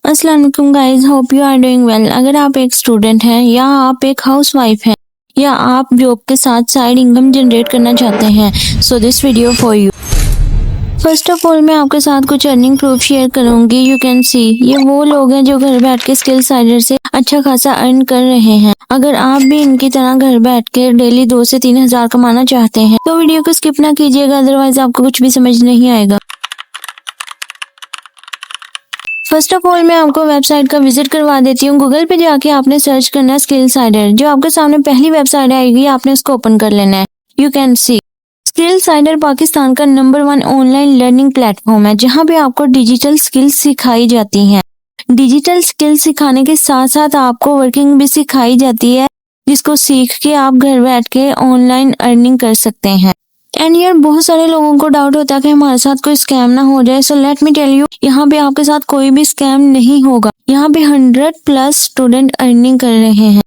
अस्सलाम वालेकुम guys, hope you are doing well. अगर आप एक स्टूडेंट हैं या आप एक हाउसवाइफ हैं या आप जॉब के साथ साइड इनकम जनरेट करना चाहते हैं, so this video for you. First of all मैं आपके साथ कुछ अर्निंग प्रूफ शेयर करूंगी। यू कैन सी ये वो लोग हैं जो घर बैठ के स्किल साइडर से अच्छा खासा अर्न कर रहे हैं। अगर आप भी इनकी तरह घर बैठ के डेली 2 से 3 हज़ार कमाना चाहते हैं तो वीडियो को स्किप ना कीजिएगा, अदरवाइज आपको कुछ भी समझ नहीं आएगा। फर्स्ट ऑफ ऑल मैं आपको वेबसाइट का विजिट करवा देती हूँ। गूगल पे जाके आपने सर्च करना है स्किल साइडर। जो आपके सामने पहली वेबसाइट आएगी आपने उसको ओपन कर लेना है। You can see skill cider Pakistan का नंबर 1 ऑनलाइन लर्निंग प्लेटफॉर्म है जहाँ पे आपको डिजिटल स्किल्स सिखाई जाती हैं। डिजिटल स्किल्स सिखाने के साथ साथ आपको वर्किंग भी सिखाई जाती है, जिसको सीख के आप घर बैठ के ऑनलाइन अर्निंग कर सकते हैं। एंड यार बहुत सारे लोगों को डाउट होता है कि हमारे साथ कोई स्कैम ना हो जाए। So let me tell you, यहाँ पे आपके साथ कोई भी स्कैम नहीं होगा। यहाँ पे 100+ स्टूडेंट अर्निंग कर रहे हैं।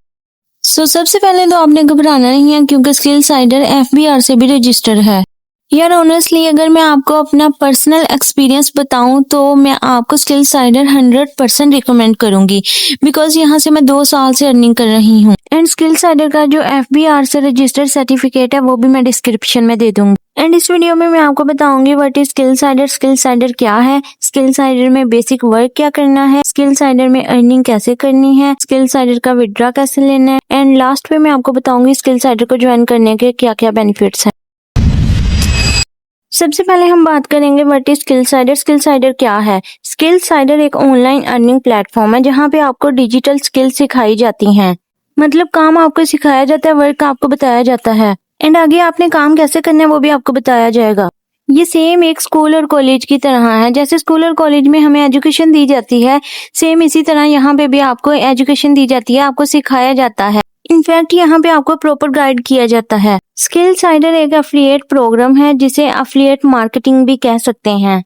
सो सबसे पहले तो आपने घबराना नहीं है क्योंकि स्किल साइडर FBR से भी रजिस्टर है। यार ऑनेस्टली अगर मैं आपको अपना पर्सनल एक्सपीरियंस बताऊं तो मैं आपको स्किल साइडर 100% रिकमेंड करूंगी, बिकॉज यहाँ से मैं 2 साल से अर्निंग कर रही हूँ। एंड स्किल साइडर का जो FBR से रजिस्टर्ड सर्टिफिकेट है वो भी मैं डिस्क्रिप्शन में दे दूंगी। एंड इस वीडियो में मैं आपको बताऊंगी what is skill cider, skill cider क्या है, स्किल साइडर में बेसिक वर्क क्या करना है, स्किल साइडर में अर्निंग कैसे करनी है, स्किल साइडर का विड्रॉ कैसे लेना है, एंड लास्ट पे मैं आपको बताऊंगी स्किल साइडर को ज्वाइन करने के क्या क्या बेनिफिट्स हैं। सबसे पहले हम बात करेंगे what is skill cider. Skill cider क्या है? स्किल साइडर एक ऑनलाइन अर्निंग प्लेटफॉर्म है जहाँ पे आपको डिजिटल स्किल सिखाई जाती हैं। मतलब काम आपको सिखाया जाता है, वर्क आपको बताया जाता है, एंड आगे आपने काम कैसे करना है वो भी आपको बताया जाएगा। ये सेम एक स्कूल और कॉलेज की तरह है। जैसे स्कूल और कॉलेज में हमें एजुकेशन दी जाती है, सेम इसी तरह यहाँ पे भी आपको एजुकेशन दी जाती है, आपको सिखाया जाता है। इनफैक्ट यहाँ पे आपको प्रॉपर गाइड किया जाता है। स्किल साइडर एक एफिलिएट प्रोग्राम है जिसे एफिलिएट मार्केटिंग भी कह सकते हैं।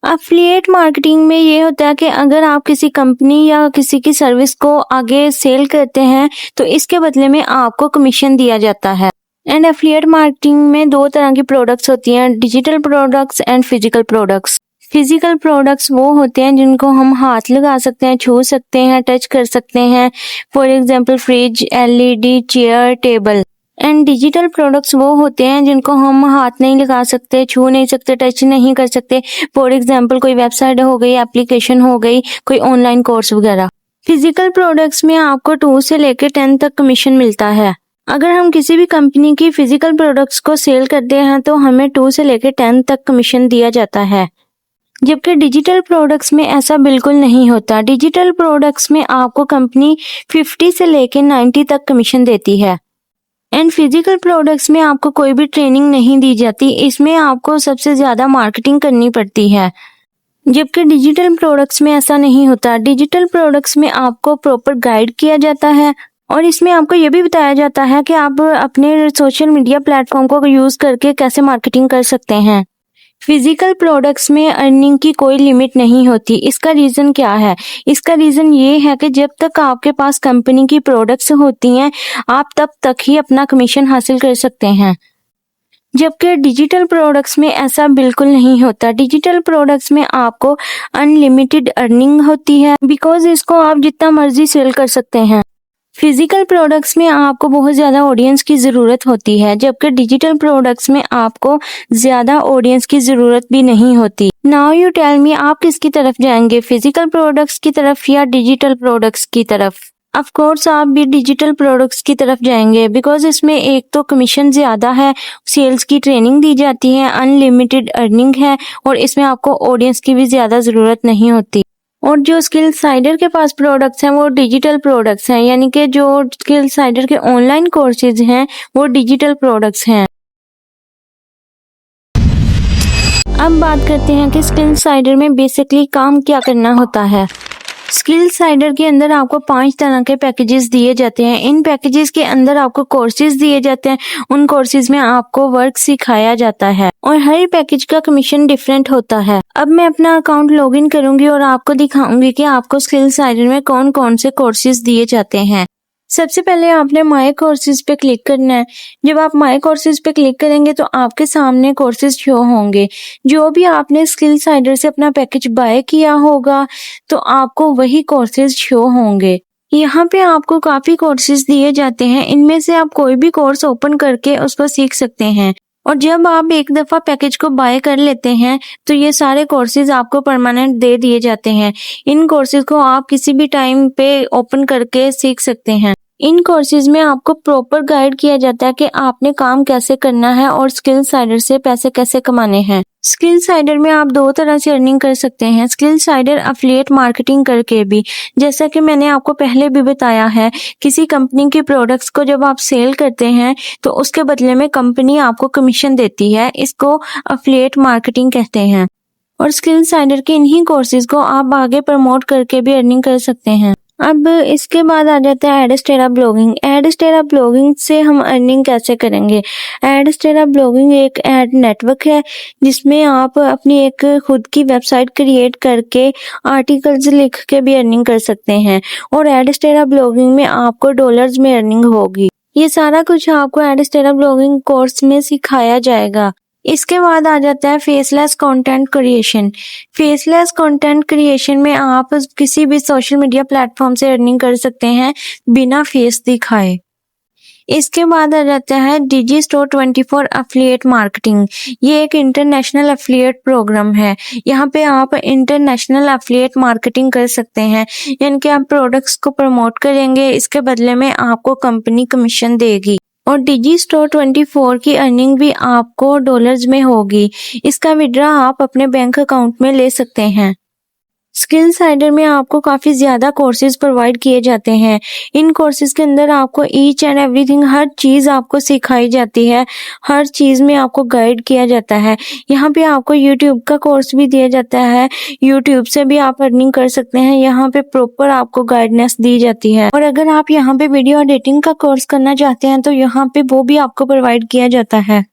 एफिलिएट मार्केटिंग में ये होता है कि अगर आप किसी कंपनी या किसी की सर्विस को आगे सेल करते हैं तो इसके बदले में आपको कमीशन दिया जाता है। एंड एफिलिएट मार्केटिंग में 2 तरह की प्रोडक्ट्स होती हैं, digital products and physical products. Physical products वो होते हैं जिनको हम हाथ लगा सकते हैं, छू सकते हैं, टच कर सकते हैं। For example fridge, LED, chair, table. And digital products वो होते हैं जिनको हम हाथ नहीं लगा सकते, छू नहीं सकते, टच नहीं कर सकते। फॉर एग्जांपल कोई वेबसाइट हो गई, एप्लीकेशन हो गई, कोई ऑनलाइन कोर्स वगैरह। फिजिकल प्रोडक्ट्स में आपको 2 से लेकर 10 तक कमीशन मिलता है। अगर हम किसी भी कंपनी की फिजिकल प्रोडक्ट्स को सेल करते हैं तो हमें 2 से लेकर 10 तक कमीशन दिया जाता है, जबकि डिजिटल प्रोडक्ट्स में ऐसा बिल्कुल नहीं होता। डिजिटल प्रोडक्ट्स में आपको कंपनी 50 से लेकर 90 तक कमीशन देती है। एंड फिजिकल प्रोडक्ट्स में आपको कोई भी ट्रेनिंग नहीं दी जाती, इसमें आपको सबसे ज्यादा मार्केटिंग करनी पड़ती है, जबकि डिजिटल प्रोडक्ट्स में ऐसा नहीं होता। डिजिटल प्रोडक्ट्स में आपको प्रॉपर गाइड किया जाता है और इसमें आपको ये भी बताया जाता है कि आप अपने सोशल मीडिया प्लेटफॉर्म को यूज करके कैसे मार्केटिंग कर सकते हैं। फिजिकल प्रोडक्ट्स में अर्निंग की कोई लिमिट नहीं होती। इसका रीजन क्या है? इसका रीजन ये है कि जब तक आपके पास कंपनी की प्रोडक्ट्स होती हैं आप तब तक ही अपना कमीशन हासिल कर सकते हैं, जबकि डिजिटल प्रोडक्ट्स में ऐसा बिल्कुल नहीं होता। डिजिटल प्रोडक्ट्स में आपको अनलिमिटेड अर्निंग होती है, बिकॉज इसको आप जितना मर्जी सेल कर सकते हैं। फिजिकल प्रोडक्ट्स में आपको बहुत ज्यादा ऑडियंस की जरूरत होती है, जबकि डिजिटल प्रोडक्ट्स में आपको ज्यादा ऑडियंस की जरूरत भी नहीं होती। नाउ यू टेल मी, आप किसकी तरफ जाएंगे, फिजिकल प्रोडक्ट्स की तरफ या डिजिटल प्रोडक्ट्स की तरफ? ऑफ कोर्स आप भी डिजिटल प्रोडक्ट्स की तरफ जाएंगे, बिकॉज इसमें एक तो कमीशन ज्यादा है, सेल्स की ट्रेनिंग दी जाती है, अनलिमिटेड अर्निंग है और इसमें आपको ऑडियंस की भी ज्यादा जरूरत नहीं होती। और जो स्किल साइडर के पास प्रोडक्ट्स हैं वो डिजिटल प्रोडक्ट्स हैं, यानी कि जो स्किल साइडर के ऑनलाइन कोर्सेज हैं वो डिजिटल प्रोडक्ट्स हैं। अब बात करते हैं कि स्किल साइडर में बेसिकली काम क्या करना होता है। स्किल साइडर के अंदर आपको 5 तरह के पैकेजेस दिए जाते हैं। इन पैकेजेस के अंदर आपको कोर्सेज दिए जाते हैं, उन कोर्सेज में आपको वर्क सिखाया जाता है और हर पैकेज का कमीशन डिफरेंट होता है। अब मैं अपना अकाउंट लॉगिन करूंगी और आपको दिखाऊंगी कि आपको स्किल साइडर में कौन कौन से कोर्सेज दिए जाते हैं। सबसे पहले आपने माय कोर्सेज पे क्लिक करना है। जब आप माय कोर्सेज पे क्लिक करेंगे तो आपके सामने कोर्सेज शो होंगे। जो भी आपने स्किल साइडर से अपना पैकेज बाय किया होगा तो आपको वही कोर्सेज शो होंगे। यहाँ पे आपको काफ़ी कोर्सेज दिए जाते हैं, इनमें से आप कोई भी कोर्स ओपन करके उसको सीख सकते हैं। और जब आप एक दफ़ा पैकेज को बाय कर लेते हैं तो ये सारे कोर्सेज आपको परमानेंट दे दिए जाते हैं। इन कोर्सेज को आप किसी भी टाइम पे ओपन करके सीख सकते हैं। इन कोर्सेज में आपको प्रॉपर गाइड किया जाता है कि आपने काम कैसे करना है और स्किल साइडर से पैसे कैसे कमाने हैं। स्किल साइडर में आप 2 तरह से अर्निंग कर सकते हैं, स्किल साइडर एफिलिएट मार्केटिंग करके भी। जैसा कि मैंने आपको पहले भी बताया है, किसी कंपनी के प्रोडक्ट्स को जब आप सेल करते हैं तो उसके बदले में कंपनी आपको कमीशन देती है, इसको एफिलिएट मार्केटिंग कहते हैं। और स्किल साइडर के इन्हीं कोर्सेज को आप आगे प्रमोट करके भी अर्निंग कर सकते हैं। अब इसके बाद आ जाता है एडस्टेरा ब्लॉगिंग। एडस्टेरा ब्लॉगिंग से हम अर्निंग कैसे करेंगे? एडस्टेरा ब्लॉगिंग एक एड नेटवर्क है जिसमें आप अपनी एक खुद की वेबसाइट क्रिएट करके आर्टिकल्स लिख के भी अर्निंग कर सकते हैं और एडस्टेरा ब्लॉगिंग में आपको डॉलर्स में अर्निंग होगी। ये सारा कुछ आपको एडस्टेरा ब्लॉगिंग कोर्स में सिखाया जाएगा। इसके बाद आ जाता है faceless content creation. Faceless content creation में आप किसी भी सोशल मीडिया प्लेटफॉर्म से अर्निंग कर सकते हैं बिना फेस दिखाए। इसके बाद आ जाता है डिजिस्टोर 24 एफिलिएट मार्केटिंग। ये एक इंटरनेशनल एफिलिएट प्रोग्राम है। यहाँ पे आप इंटरनेशनल एफिलिएट मार्केटिंग कर सकते हैं, यानी कि आप प्रोडक्ट्स को प्रमोट करेंगे, इसके बदले में आपको कंपनी कमीशन देगी। और डिजिस्टोर 24 की अर्निंग भी आपको डॉलर्स में होगी। इसका विड्रॉ आप अपने बैंक अकाउंट में ले सकते हैं। स्किल साइडर में आपको काफ़ी ज़्यादा कोर्सेज प्रोवाइड किए जाते हैं। इन कोर्सेज के अंदर आपको ईच एंड एवरीथिंग, हर चीज़ आपको सिखाई जाती है, हर चीज़ में आपको गाइड किया जाता है। यहाँ पे आपको यूट्यूब का कोर्स भी दिया जाता है, यूट्यूब से भी आप अर्निंग कर सकते हैं। यहाँ पे प्रॉपर आपको गाइडेंस दी जाती है। और अगर आप यहाँ पे वीडियो एडिटिंग का कोर्स करना चाहते हैं तो यहाँ पे वो भी आपको प्रोवाइड किया जाता है।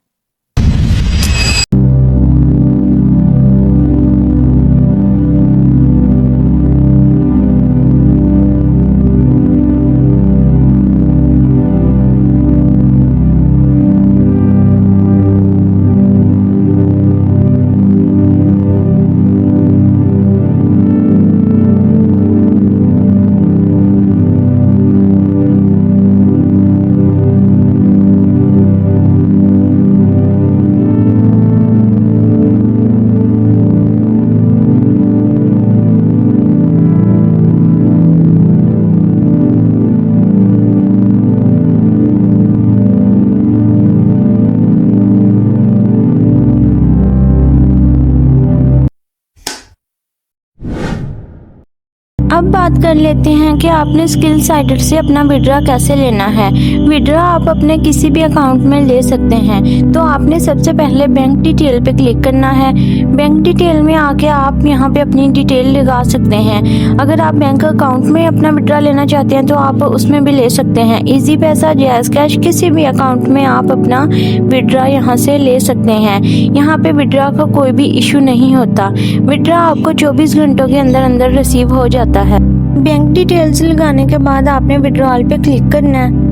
अब बात कर लेते हैं कि आपने स्किल साइडर से अपना विड्रॉ कैसे लेना है। विड्रॉ आप अपने किसी भी अकाउंट में ले सकते हैं। तो आपने सबसे पहले बैंक डिटेल पे क्लिक करना है। बैंक डिटेल में आके आप यहाँ पे अपनी डिटेल लगा सकते हैं। अगर आप बैंक अकाउंट में अपना विड्रॉ लेना चाहते हैं तो आप उसमें भी ले सकते हैं। इजी पैसा, जैज़ कैश, किसी भी अकाउंट में आप अपना विड्रॉ यहाँ से ले सकते हैं। यहाँ पे विड्रॉ का कोई भी इशू नहीं होता। विड्रॉ आपको 24 घंटों के अंदर अंदर रिसीव हो जाता है। बैंक डिटेल्स लगाने के बाद आपने विड्रॉल पे क्लिक करना है।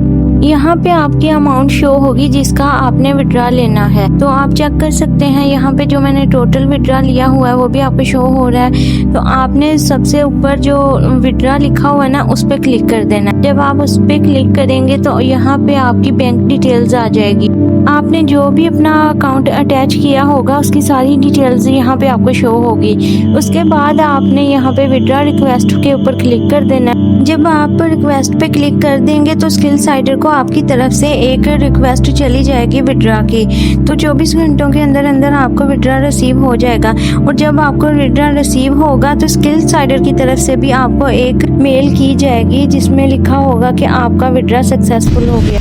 यहाँ पे आपकी अमाउंट शो होगी जिसका आपने विड्रॉ लेना है। तो आप चेक कर सकते हैं यहाँ पे जो मैंने टोटल विड्रॉ लिया हुआ है वो भी आपको शो हो रहा है। तो आपने सबसे ऊपर जो विड्रॉ लिखा हुआ है ना उस पर क्लिक कर देना। जब आप उस पर क्लिक करेंगे तो यहाँ पे आपकी बैंक डिटेल्स आ जाएगी। आपने जो भी अपना अकाउंट अटैच किया होगा उसकी सारी डिटेल्स यहाँ पे आपको शो होगी। उसके बाद आपने यहाँ पे विड्रॉ रिक्वेस्ट के ऊपर क्लिक कर देना। जब आप रिक्वेस्ट पे क्लिक कर देंगे तो स्किल साइडर को आपकी तरफ से एक रिक्वेस्ट चली जाएगी विड्रॉ की। तो 24 घंटों के अंदर अंदर आपको विड्रॉ रिसीव हो जाएगा। और जब आपको विड्रॉ रिसीव होगा तो स्किल साइडर की तरफ से भी आपको एक मेल की जाएगी जिसमें लिखा होगा कि आपका विड्रॉ सक्सेसफुल हो गया।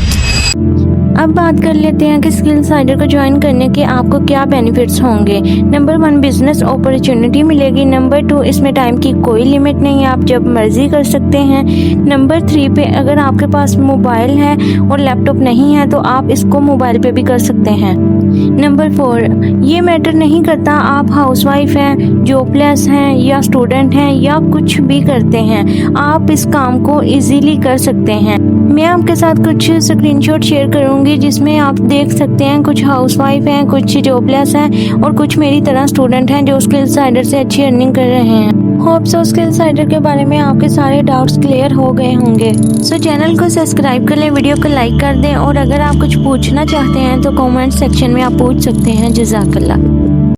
अब बात कर लेते हैं कि स्किल साइडर को ज्वाइन करने के आपको क्या बेनिफिट्स होंगे। नंबर 1, बिजनेस अपॉर्चुनिटी मिलेगी। नंबर 2, इसमें टाइम की कोई लिमिट नहीं है, आप जब मर्जी कर सकते हैं। नंबर 3 पे अगर आपके पास मोबाइल है और लैपटॉप नहीं है तो आप इसको मोबाइल पे भी कर सकते हैं। नंबर 4, ये मैटर नहीं करता आप हाउसवाइफ हैं, जॉबलेस हैं या स्टूडेंट हैं या कुछ भी करते हैं, आप इस काम को इजीली कर सकते हैं। मैं आपके साथ कुछ स्क्रीनशॉट शेयर करूंगी जिसमें आप देख सकते हैं कुछ हाउसवाइफ हैं, कुछ जॉबलेस हैं और कुछ मेरी तरह स्टूडेंट हैं जो स्किलसाइडर से अच्छी अर्निंग कर रहे हैं। होप सो स्किलसाइडर के बारे में आपके सारे डाउट्स क्लियर हो गए होंगे। सो चैनल को सब्सक्राइब कर लें, वीडियो को लाइक कर दें और अगर आप कुछ पूछना चाहते हैं तो कमेंट सेक्शन में आप पूछ सकते हैं। जज़ाकल्लाह।